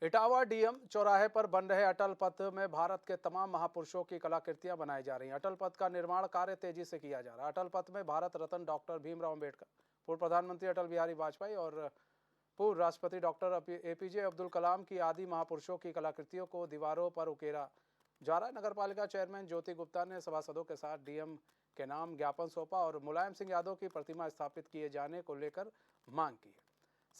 Etawah DM चौराहे पर बन रहे अटल पथ में भारत के तमाम महापुरुषों की कलाकृतियां बनाई जा रही हैं। अटल पथ का निर्माण कार्य तेजी से किया जा रहा है। अटल पथ में भारत रत्न डॉक्टर भीमराव अम्बेडकर, पूर्व प्रधानमंत्री अटल बिहारी वाजपेयी और पूर्व राष्ट्रपति डॉक्टर एपीजे अब्दुल कलाम की आदि महापुरुषों की कलाकृतियों को दीवारों पर उकेरा जा रहा है। नगर पालिका चेयरमैन ज्योति गुप्ता ने सभासदों के साथ डीएम के नाम ज्ञापन सौंपा और मुलायम सिंह यादव की प्रतिमा स्थापित किए जाने को लेकर मांग की।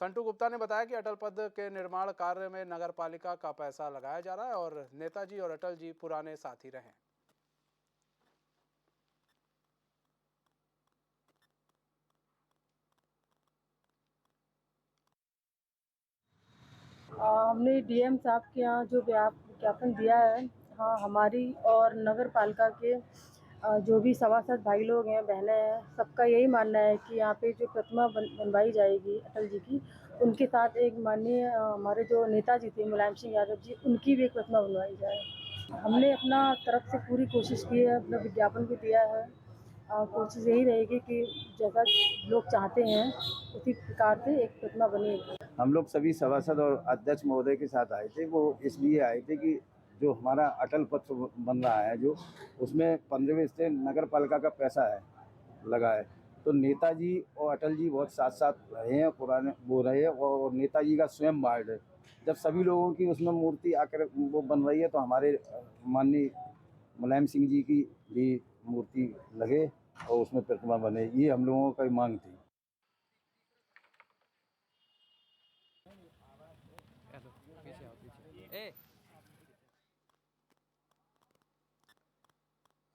संटू गुप्ता ने बताया कि अटल पथ के निर्माण कार्य में नगर पालिका का पैसा लगाया जा रहा है और नेताजी और अटल जी पुराने साथी रहे। हमने डीएम साहब के यहाँ जो ज्ञापन दिया है, हाँ, हमारी और नगर पालिका के जो भी सभासद भाई लोग हैं, बहनें हैं, सबका यही मानना है कि यहाँ पे जो प्रतिमा बनवाई जाएगी अटल जी की, उनके साथ एक माननीय हमारे जो नेताजी थे मुलायम सिंह यादव जी, उनकी भी एक प्रतिमा बनवाई जाए। हमने अपना तरफ से पूरी कोशिश की है, अपना विज्ञापन भी दिया है। कोशिश यही रहेगी कि जैसा लोग चाहते हैं उसी प्रकार से एक प्रतिमा बनेगी। हम लोग सभी सभासद और अध्यक्ष महोदय के साथ आए थे। वो इसलिए आए थे कि जो हमारा अटल पथ बन रहा है, जो उसमें 15वें से नगर पालिका का पैसा है लगा है, तो नेताजी और अटल जी बहुत साथ साथ रहे हैं, पुराने वो रहे, और नेताजी का स्वयं वार्ड है। जब सभी लोगों की उसमें मूर्ति आकर वो बन रही है, तो हमारे माननीय मुलायम सिंह जी की भी मूर्ति लगे और उसमें प्रतिमा बने, ये हम लोगों की मांग थी।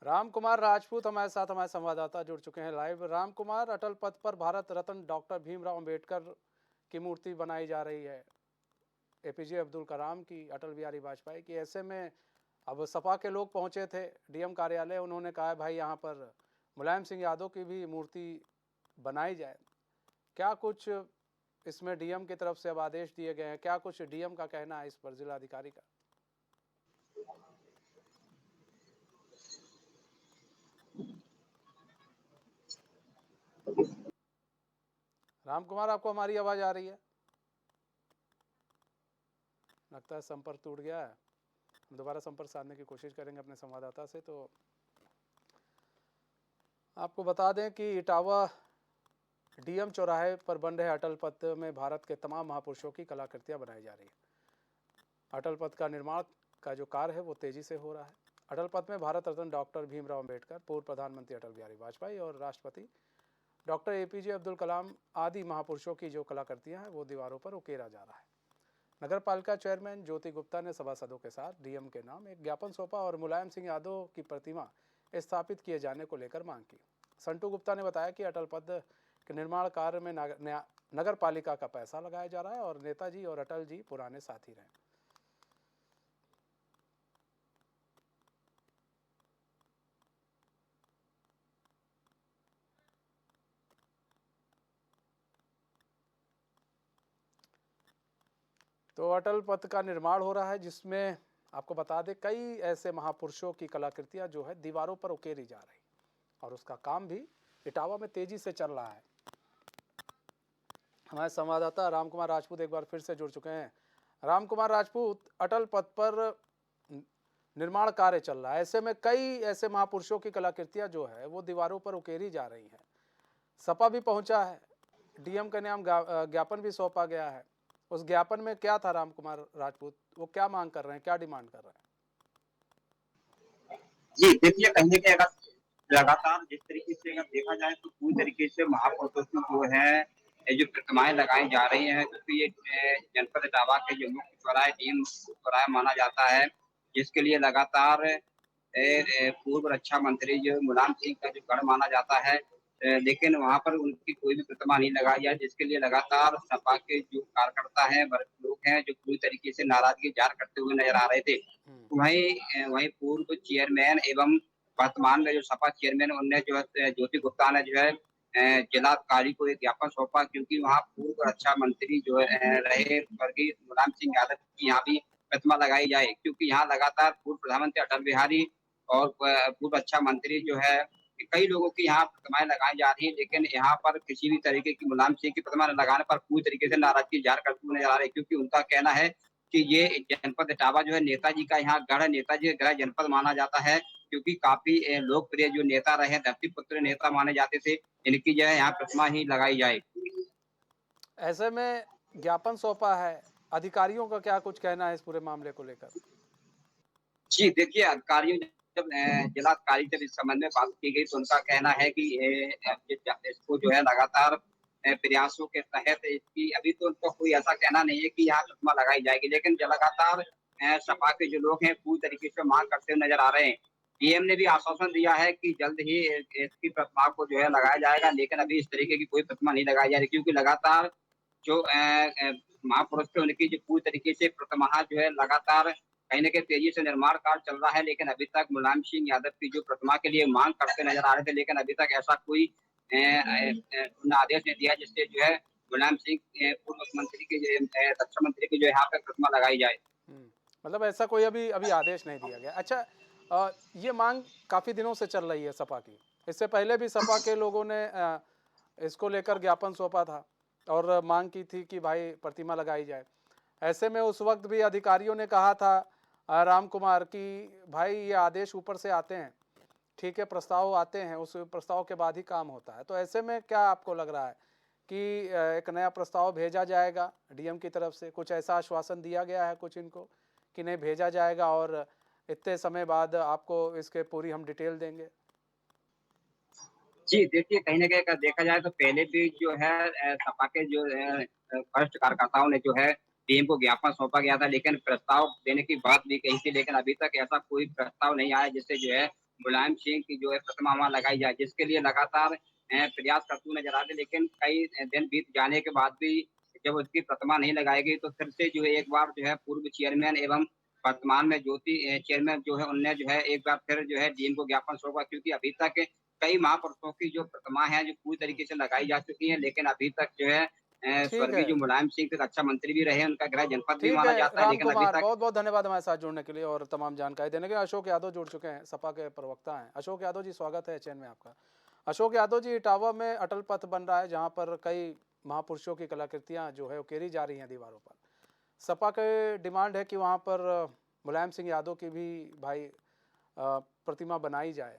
राम कुमार राजपूत हमारे साथ, हमारे संवाददाता जुड़ चुके हैं लाइव। राम कुमार, अटल पथ पर भारत रत्न डॉक्टर भीमराव अम्बेडकर की मूर्ति बनाई जा रही है, एपीजे अब्दुल कलाम की, अटल बिहारी वाजपेयी की। ऐसे में अब सपा के लोग पहुंचे थे डीएम कार्यालय, उन्होंने कहा भाई यहाँ पर मुलायम सिंह यादव की भी मूर्ति बनाई जाए। क्या कुछ इसमें डीएम की तरफ से अब आदेश दिए गए हैं? क्या कुछ डीएम का कहना है इस पर, जिलाधिकारी का? राम कुमार, आपको हमारी आवाज आ रही है? लगता है संपर्क टूट गया है। हम दोबारा संपर्क साधने की कोशिश करेंगे अपने संवाददाता से। तो आपको बता दें कि इटावा डीएम चौराहे पर बन रहे अटल पथ में भारत के तमाम महापुरुषों की कलाकृतियां बनाई जा रही है। अटल पथ का निर्माण का जो कार्य है वो तेजी से हो रहा है। अटल पथ में भारत रत्न डॉक्टर भीमराव अम्बेडकर, पूर्व प्रधानमंत्री अटल बिहारी वाजपेयी और राष्ट्रपति डॉक्टर एपीजे अब्दुल कलाम आदि महापुरुषों की जो कलाकृतियां हैं वो दीवारों पर उकेरा जा रहा है। नगर पालिका चेयरमैन ज्योति गुप्ता ने सभासदों के साथ डीएम के नाम एक ज्ञापन सौंपा और मुलायम सिंह यादव की प्रतिमा स्थापित किए जाने को लेकर मांग की। संटू गुप्ता ने बताया कि अटल पथ के निर्माण कार्य में नगर पालिका का पैसा लगाया जा रहा है और नेताजी और अटल जी पुराने साथी रहे। तो अटल पथ का निर्माण हो रहा है, जिसमें आपको बता दें कई ऐसे महापुरुषों की कलाकृतियां जो है दीवारों पर उकेरी जा रही, और उसका काम भी इटावा में तेजी से चल रहा है। हमारे संवाददाता राम कुमार राजपूत एक बार फिर से जुड़ चुके हैं। राम कुमार राजपूत, अटल पथ पर निर्माण कार्य चल रहा है, ऐसे में कई ऐसे महापुरुषों की कलाकृतियां जो है वो दीवारों पर उकेरी जा रही हैं। सपा भी पहुंचा है, डीएम के नाम ज्ञापन भी सौंपा गया है। उस ज्ञापन में क्या था राम कुमार राजपूत, वो क्या मांग कर रहे हैं, क्या डिमांड कर रहे हैं? जी देखिए, कहीं ना कहीं अगर लगातार जिस तरीके से अगर देखा जाए तो पूरी तरीके से महापुरुषों की जो है ये जो प्रतिमाएं लगाई जा रही हैं, क्योंकि ये जनपद इटावा के जो मुख्य चौराहे डीएम चौराहा माना जाता है, जिसके लिए लगातार पूर्व रक्षा मंत्री जो मुलायम सिंह का जो गढ़ माना जाता है, लेकिन वहां पर उनकी कोई भी प्रतिमा नहीं लगाई जाए, जिसके लिए लगातार सपा के जो कार्यकर्ता हैं, वर्ग लोग हैं, जो पूरी तरीके से नाराजगी जाहिर करते हुए नजर आ रहे थे। वहीं पूर्व चेयरमैन एवं वर्तमान में जो सपा चेयरमैन, उनने जो है ज्योति गुप्ता ने जो है जिलाधिकारी को एक ज्ञापन सौंपा, क्योंकि वहाँ पूर्व रक्षा मंत्री जो रहे स्वर्गीय मुलायम सिंह यादव की यहाँ भी प्रतिमा लगाई जाए, क्योंकि यहाँ लगातार पूर्व प्रधानमंत्री अटल बिहारी और पूर्व रक्षा मंत्री जो है कई लोगों की यहाँ प्रतिमाएं लगाई जा रही है, लेकिन यहाँ पर किसी भी तरीके की मुलायम सिंह की प्रतिमा लगाने पर पूरी तरीके से नाराजगी जाहिर करते हुए नजर आ रही है, क्योंकि उनका कहना है कि ये जनपद इटावा जो है नेताजी का यहाँ गढ़ है, नेताजी का गृह जनपद माना जाता है, क्योंकि काफ़ी लोकप्रिय जो नेता रहे, धरतीपुत्र नेता माने जाते थे, इनकी जो है यहाँ प्रतिमा ही लगाई जाए। ऐसे में ज्ञापन सौंपा है, अधिकारियों का क्या कुछ कहना है इस पूरे मामले को लेकर? जी, देखिए अधिकारियों जब जिलाधिकारी जब इस संबंध में बात की गई तो उनका कहना है कि इसको जो है लगातार प्रयासों के तहत इसकी अभी तो उनका कोई ऐसा कहना नहीं है कि यहाँ प्रतिमा लगाई जाएगी, लेकिन जो लगातार सपा के जो लोग हैं पूरी तरीके से मांग करते हुए नजर आ रहे हैं। पीएम ने भी आश्वासन दिया है कि जल्द ही इसकी प्रतिमा को जो है लगाया जाएगा, लेकिन अभी इस तरीके की कोई प्रतिमा नहीं लगाई जा रही, क्योंकि लगातार जो महापुरुष थे उनकी जो पूरी तरीके से प्रतिमा जो है लगातार कहीं न कहीं तेजी से निर्माण कार्य चल रहा है, लेकिन अभी तक मुलायम सिंह यादव की जो प्रतिमा के लिए मांग करते नजर आ रहे थे, लेकिन अभी तक ऐसा कोई उन्होंने आदेश नहीं दिया जिससे जो है मुलायम सिंह पूर्व मुख्यमंत्री की जो रक्षा मंत्री की जो यहाँ पे प्रतिमा लगाई जाए। मतलब ऐसा कोई अभी अभी आदेश नहीं दिया गया। अच्छा, ये मांग काफ़ी दिनों से चल रही है सपा की। इससे पहले भी सपा के लोगों ने इसको लेकर ज्ञापन सौंपा था और मांग की थी कि भाई प्रतिमा लगाई जाए। ऐसे में उस वक्त भी अधिकारियों ने कहा था राम कुमार कि भाई ये आदेश ऊपर से आते हैं, ठीक है, प्रस्ताव आते हैं, उस प्रस्ताव के बाद ही काम होता है। तो ऐसे में क्या आपको लग रहा है कि एक नया प्रस्ताव भेजा जाएगा डीएम की तरफ से? कुछ ऐसा आश्वासन दिया गया है कुछ इनको कि नहीं भेजा जाएगा और इतने समय बाद आपको इसके पूरी हम डिटेल देंगे? जी, देखिए कहीं न कहीं अगर देखा जाए तो पहले भी जो है सपा के जो वरिष्ठ कार्यकर्ताओं ने जो है टीम को ज्ञापन सौंपा गया था, लेकिन प्रस्ताव देने की बात भी कही थी, लेकिन अभी तक ऐसा कोई प्रस्ताव नहीं आया जिससे जो है मुलायम सिंह की जो है प्रतिमा वहाँ लगाई जाए, जिसके लिए लगातार प्रयास करते हुए नजर आ रहे हैं। लेकिन कई दिन बीत जाने के बाद भी जब उसकी प्रतिमा नहीं लगाई गई तो फिर से जो है एक बार जो है पूर्व चेयरमैन एवं वर्तमान में ज्योति चेयरमैन जो है उनने जो है एक बार फिर जो है डीएम को ज्ञापन सौंपा, क्योंकि अभी तक कई महापुरुषों की जो प्रतिमा है जो पूरी हम्म, तरीके से लगाई जा चुकी है, लेकिन अभी तक जो है ठीक स्वर्गीय है। जो मुलायम सिंह थे रक्षा मंत्री भी रहे, उनका गृह जनपद भी ठीक माना है जाता है, राम लेकिन अभी कुमार, तक बहुत बहुत धन्यवाद हमारे साथ जुड़ने के लिए और तमाम जानकारी देने के लिए। अशोक यादव जुड़ चुके हैं, सपा के प्रवक्ता हैं। अशोक यादव जी, स्वागत है चैन में आपका। अशोक यादव जी, इटावा में अटल पथ बन रहा है जहां पर कई महापुरुषों की कलाकृतियां जो है उकेरी जा रही हैं दीवारों पर। सपा के डिमांड है कि वहां पर मुलायम सिंह यादव की भी भाई प्रतिमा बनाई जाए।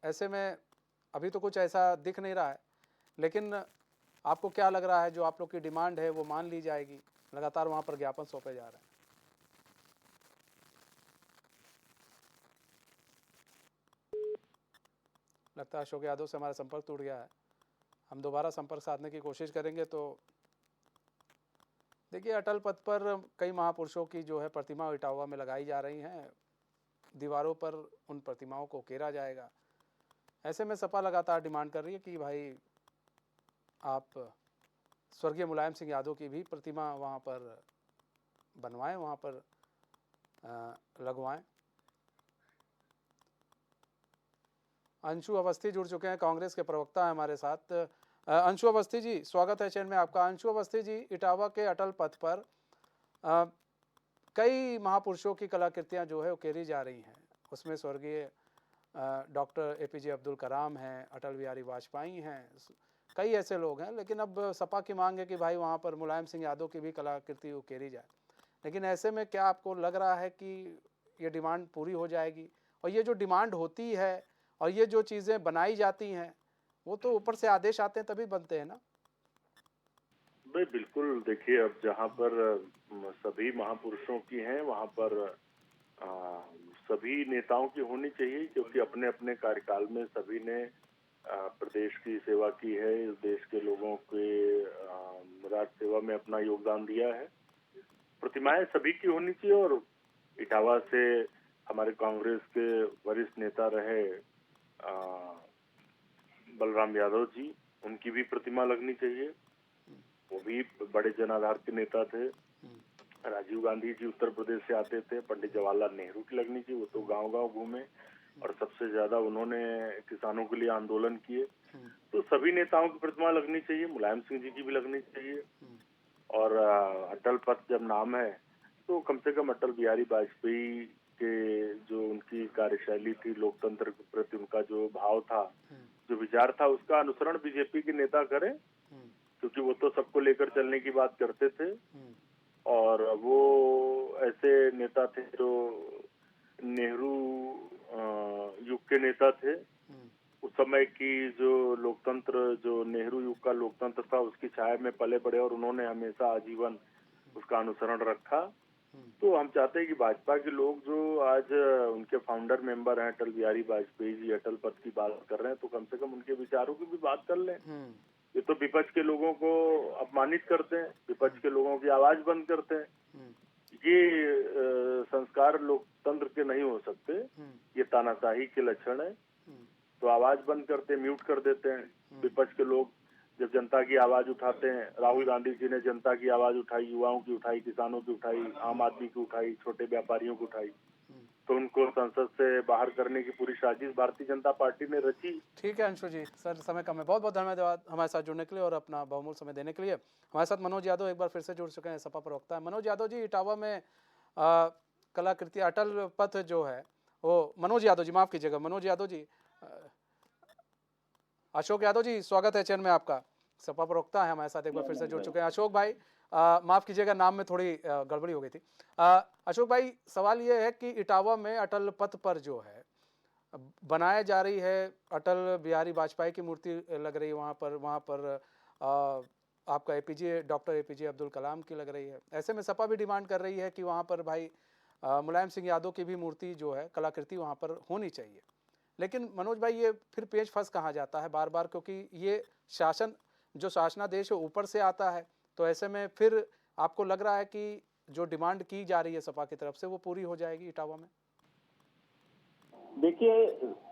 ऐसे में अभी तो कुछ ऐसा दिख नहीं रहा है, लेकिन आपको क्या लग रहा है जो आप लोग की डिमांड है वो मान ली जाएगी? लगातार वहां पर ज्ञापन सौंपे जा रहे हैं। लगता है अशोक यादव से हमारा संपर्क टूट गया है। हम दोबारा संपर्क साधने की कोशिश करेंगे। तो देखिए, अटल पथ पर कई महापुरुषों की जो है प्रतिमा इटावा में लगाई जा रही हैं, दीवारों पर उन प्रतिमाओं को उकेरा जाएगा। ऐसे में सपा लगातार डिमांड कर रही है कि भाई आप स्वर्गीय मुलायम सिंह यादव की भी प्रतिमा वहाँ पर बनवाएं, वहाँ पर लगवाएं। अंशु अवस्थी जुड़ चुके हैं, कांग्रेस के प्रवक्ता हैं हमारे साथ। अंशु अवस्थी जी, स्वागत है चैन में आपका। अंशु अवस्थी जी, इटावा के अटल पथ पर कई महापुरुषों की कलाकृतियां जो है उकेरी जा रही हैं। उसमें स्वर्गीय डॉक्टर एपीजे अब्दुल कलाम हैं, अटल बिहारी वाजपेयी हैं, कई ऐसे लोग हैं। लेकिन अब सपा की मांग है कि भाई वहाँ पर मुलायम सिंह यादव की भी कलाकृति उकेरी जाए। लेकिन ऐसे में क्या आपको लग रहा है कि ये डिमांड पूरी हो जाएगी? और ये जो डिमांड होती है और ये जो चीज़ें बनाई जाती हैं वो तो ऊपर से आदेश आते हैं तभी बनते हैं ना? भाई बिल्कुल, देखिए अब जहाँ पर सभी महापुरुषों की हैं वहाँ पर आ, सभी नेताओं की होनी चाहिए, क्योंकि अपने अपने कार्यकाल में सभी ने प्रदेश की सेवा की है, इस देश के लोगों के राज सेवा में अपना योगदान दिया है। प्रतिमाएं सभी की होनी चाहिए और इटावा से हमारे कांग्रेस के वरिष्ठ नेता रहे बलराम यादव जी, उनकी भी प्रतिमा लगनी चाहिए। वो भी बड़े जनाधार के नेता थे। राजीव गांधी जी उत्तर प्रदेश से आते थे। पंडित जवाहरलाल नेहरू की लगनी चाहिए, वो तो गांव-गांव घूमे और सबसे ज्यादा उन्होंने किसानों के लिए आंदोलन किए। तो सभी नेताओं की प्रतिमा लगनी चाहिए, मुलायम सिंह जी की भी लगनी चाहिए। और अटल पथ जब नाम है तो कम से कम अटल बिहारी वाजपेयी के जो उनकी कार्यशैली थी, लोकतंत्र के प्रति उनका जो भाव था, जो विचार था, उसका अनुसरण बीजेपी के नेता करें, क्योंकि वो तो सबको लेकर चलने की बात करते थे। और वो ऐसे नेता थे जो नेहरू युग के नेता थे। उस समय की जो लोकतंत्र, जो नेहरू युग का लोकतंत्र था, उसकी छाया में पले बड़े और उन्होंने हमेशा आजीवन उसका अनुसरण रखा। तो हम चाहते हैं कि भाजपा के लोग जो आज उनके फाउंडर मेंबर हैं अटल बिहारी वाजपेयी जी, अटल पथ की बात कर रहे हैं, तो कम से कम उनके विचारों की भी बात कर लें। ये तो विपक्ष के लोगों को अपमानित करते हैं, विपक्ष के लोगों की आवाज बंद करते हैं। ये संस्कार लोकतंत्र के नहीं हो सकते, ये तानाशाही के लक्षण है। तो आवाज बंद करते, म्यूट कर देते हैं विपक्ष के लोग। जब जनता की आवाज उठाते हैं, राहुल गांधी जी ने जनता की आवाज उठाई, युवाओं की उठाई, किसानों की उठाई, आम आदमी की उठाई, छोटे व्यापारियों की उठाई, तो उनको संसद से बाहर करने की पूरी साजिश भारतीय जनता पार्टी ने रची। ठीक है अंशु जी, सर समय कम है, बहुत बहुत धन्यवाद हमारे साथ जुड़ने के लिए और अपना बहुमूल्य समय देने के लिए। हमारे साथ मनोज यादव एक बार फिर से जुड़ चुके हैं, सपा प्रवक्ता है। मनोज यादव जी, इटावा में कलाकृति अटल पथ जो है वो, मनोज यादव जी माफ कीजिएगा, मनोज यादव जी, अशोक यादव जी स्वागत है चैनल में आपका, सपा प्रवक्ता है हमारे साथ एक बार फिर से जुड़ चुके हैं। अशोक भाई माफ कीजिएगा, नाम में थोड़ी गड़बड़ी हो गई थी। अशोक भाई, सवाल ये है कि इटावा में अटल पथ पर जो है बनाया जा रही है, अटल बिहारी वाजपेयी की मूर्ति लग रही है वहाँ पर आपका APJ, doctor APJ Abdul Kalam की लग रही है। ऐसे में सपा भी डिमांड कर रही है कि वहाँ पर भाई मुलायम सिंह यादव की भी मूर्ति जो है, कलाकृति वहाँ पर होनी चाहिए। लेकिन मनोज भाई, ये फिर पेच फंस कहाँ जाता है बार बार, क्योंकि ये शासन, जो शासनादेश है ऊपर से आता है, तो ऐसे में फिर आपको लग रहा है कि जो डिमांड की जा रही है सपा की तरफ से वो पूरी हो जाएगी इटावा में? देखिए,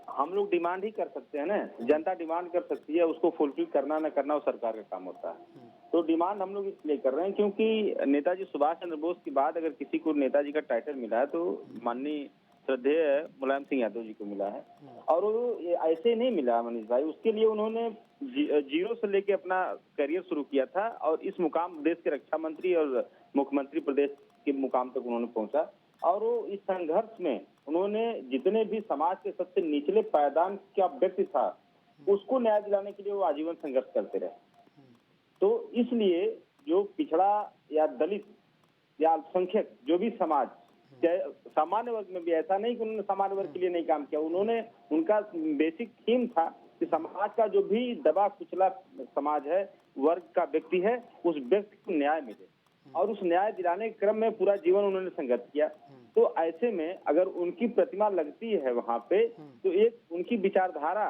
हम लोग डिमांड ही कर सकते हैं ना, जनता डिमांड कर सकती है, उसको फुलफिल करना न करना वो सरकार का काम होता है। तो डिमांड हम लोग इसलिए कर रहे हैं क्योंकि नेताजी सुभाष चंद्र बोस के बाद अगर किसी को नेताजी का टाइटल मिला है तो माननीय श्रद्धेय मुलायम सिंह यादव जी को मिला है। और वो ऐसे नहीं मिला मनीष भाई, उसके लिए उन्होंने जीरो से लेके अपना करियर शुरू किया था और इस मुकाम, देश के रक्षा मंत्री और मुख्यमंत्री प्रदेश के मुकाम तक उन्होंने पहुंचा। और वो इस संघर्ष में उन्होंने जितने भी समाज के सबसे निचले पायदान का व्यक्ति था उसको न्याय दिलाने के लिए वो आजीवन संघर्ष करते रहे। तो इसलिए जो पिछड़ा या दलित या अल्पसंख्यक जो भी समाज, चाहे सामान्य वर्ग में भी, ऐसा नहीं कि उन्होंने सामान्य वर्ग के लिए नहीं काम किया, उन्होंने, उनका बेसिक थीम था कि समाज का जो भी दबा कुचला समाज है, वर्ग का व्यक्ति है, उस व्यक्ति को न्याय मिले। और उस न्याय दिलाने के क्रम में पूरा जीवन उन्होंने संघर्ष किया। तो ऐसे में अगर उनकी प्रतिमा लगती है वहां पे, तो एक उनकी विचारधारा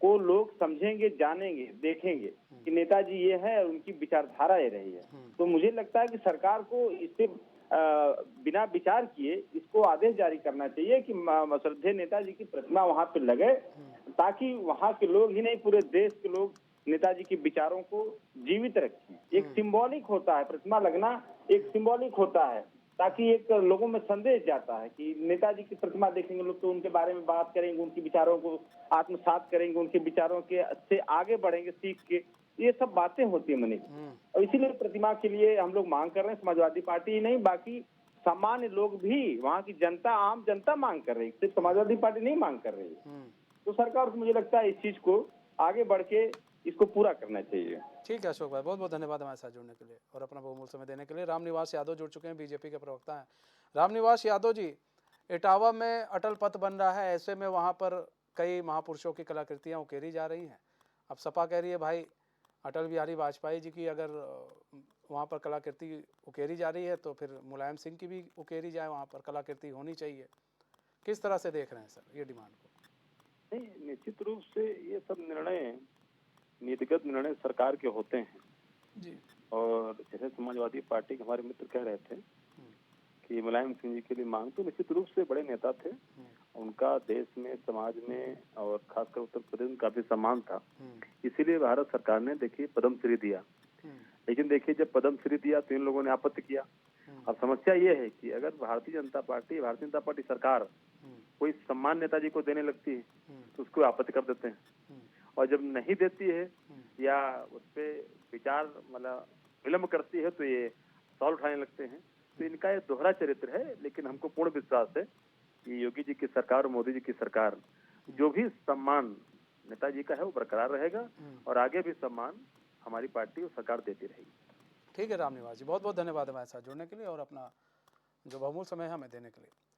को लोग समझेंगे, जानेंगे, देखेंगे कि नेताजी ये है और उनकी विचारधारा ये रही है। तो मुझे लगता है कि सरकार को इससे बिना विचार किए इसको आदेश जारी करना चाहिए कि श्रद्धेय नेताजी की प्रतिमा वहां पे लगे, ताकि वहां के लोग ही नहीं, पूरे देश के लोग नेताजी के विचारों को जीवित रखें। एक सिंबॉलिक होता है, प्रतिमा लगना एक सिंबॉलिक होता है, ताकि एक लोगों में संदेश जाता है कि नेताजी की प्रतिमा देखेंगे लोग तो उनके बारे में बात करेंगे, उनके विचारों को आत्मसात करेंगे, उनके विचारों के से आगे बढ़ेंगे सीख के। ये सब बातें होती है मनीष, और इसीलिए प्रतिमा के लिए हम लोग मांग कर रहे हैं। समाजवादी पार्टी ही नहीं, बाकी सामान्य लोग भी, वहाँ की जनता, आम जनता मांग कर रही है, सिर्फ समाजवादी पार्टी नहीं मांग कर रही है। तो सरकार को मुझे लगता है इस चीज को आगे बढ़ के इसको पूरा करना चाहिए। ठीक है अशोक भाई, बहुत बहुत धन्यवाद हमारे साथ जुड़ने के लिए और अपना बहुमूल्य समय देने के लिए। रामनिवास यादव जुड़ चुके हैं, बीजेपी के प्रवक्ता हैं। रामनिवास यादव जी, इटावा में अटल पथ बन रहा है, ऐसे में वहाँ पर कई महापुरुषों की कलाकृतियाँ उकेरी जा रही हैं। अब सपा कह रही है भाई अटल बिहारी वाजपेयी जी की अगर वहाँ पर कलाकृति उकेरी जा रही है तो फिर मुलायम सिंह की भी उकेरी जाए, वहाँ पर कलाकृति होनी चाहिए। किस तरह से देख रहे हैं सर ये डिमांड को? नहीं, निश्चित रूप से ये सब निर्णय, नीतिगत निर्णय सरकार के होते हैं जी। और जैसे समाजवादी पार्टी के हमारे मित्र कह रहे थे कि मुलायम सिंह जी के लिए मांग, तो निश्चित रूप से बड़े नेता थे, उनका देश में, समाज में और खासकर उत्तर प्रदेश में काफी सम्मान था। इसीलिए भारत सरकार ने देखिए पद्मश्री दिया। लेकिन देखिए जब पद्मश्री दिया तो इन लोगों ने आपत्ति किया। अब समस्या ये है कि अगर भारतीय जनता पार्टी सरकार कोई सम्मान नेताजी को देने लगती है तो उसको आपत्ति कर देते हैं, और जब नहीं देती है या उस पर विचार मतलब विलम्ब करती है तो ये सवाल उठाने लगते हैं। तो इनका ये दोहरा चरित्र है। लेकिन हमको पूर्ण विश्वास है कि योगी जी की सरकार और मोदी जी की सरकार जो भी सम्मान नेताजी का है वो बरकरार रहेगा और आगे भी सम्मान हमारी पार्टी और सरकार देती रहेगी। ठीक है राम निवास जी, बहुत बहुत धन्यवाद हमारे साथ जुड़ने के लिए और अपना जो बहुमूल्य समय है हमें देने के लिए।